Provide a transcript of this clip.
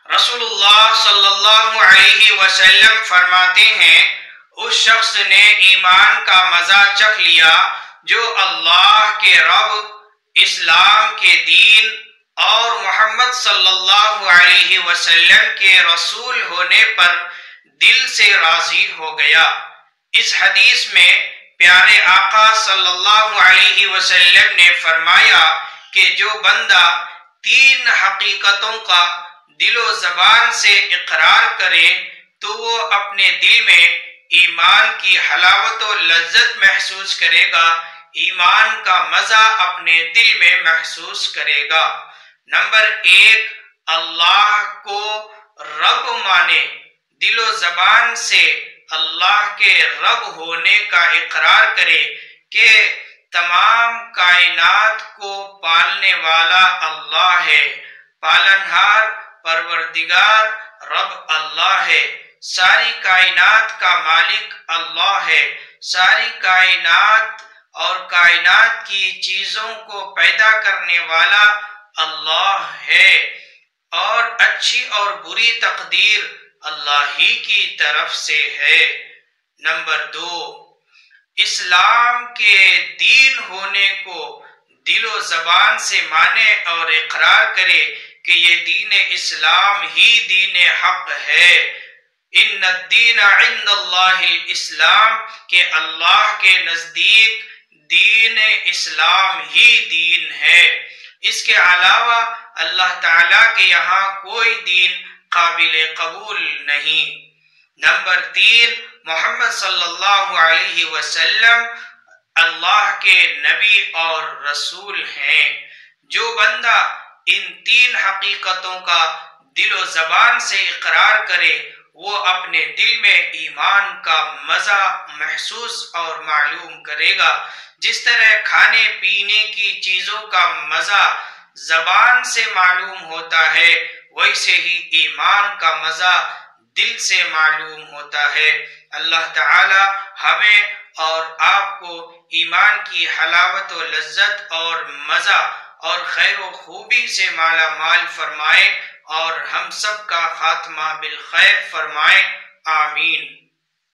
رسول اللہ صلی اللہ علیہ وسلم فرماتے ہیں اس شخص نے ایمان کا مزہ چکھ لیا جو اللہ کے رب، اسلام کے دین اور محمد صلی اللہ علیہ وسلم کے رسول ہونے پر دل سے راضی ہو گیا۔ اس حدیث میں پیارے آقا صلی اللہ علیہ وسلم نے فرمایا کہ جو بندہ تین حقیقتوں کا دل و زبان سے اقرار کرے تو وہ اپنے دل میں ایمان کی حلاوت و لذت محسوس کرے گا، ایمان کا مزہ اپنے دل میں محسوس کرے گا۔ نمبر ایک، اللہ کو رب مانے، دل و زبان سے اللہ کے رب ہونے کا اقرار کرے کہ تمام کائنات کو پالنے والا اللہ ہے، پالنہار پروردگار رب اللہ ہے، ساری کائنات کا مالک اللہ ہے، ساری کائنات اور کائنات کی چیزوں کو پیدا کرنے والا اللہ ہے، اور اچھی اور بری تقدیر اللہ ہی کی طرف سے ہے۔ نمبر دو، اسلام کے دین ہونے کو دل و زبان سے مانے اور اقرار کرے کہ یہ دین اسلام ہی دین حق ہے۔ ان الدین عند اللہ الاسلام، کہ اللہ کے نزدیک دین اسلام ہی دین ہے، اس کے علاوہ اللہ تعالیٰ کے یہاں کوئی دین قابل قبول نہیں۔ نمبر تین، محمد صلی اللہ علیہ وسلم اللہ کے نبی اور رسول ہیں۔ جو بندہ ان تین حقیقتوں کا دل و زبان سے اقرار کرے وہ اپنے دل میں ایمان کا مزہ محسوس اور معلوم کرے گا۔ جس طرح کھانے پینے کی چیزوں کا مزہ زبان سے معلوم ہوتا ہے، ویسے ہی ایمان کا مزہ دل سے معلوم ہوتا ہے۔ اللہ تعالی ہمیں اور آپ کو ایمان کی حلاوت و لذت اور مزہ اور خیر و خوبی سے مالا مال فرمائے اور ہم سب کا خاتمہ بالخیر فرمائے، آمین۔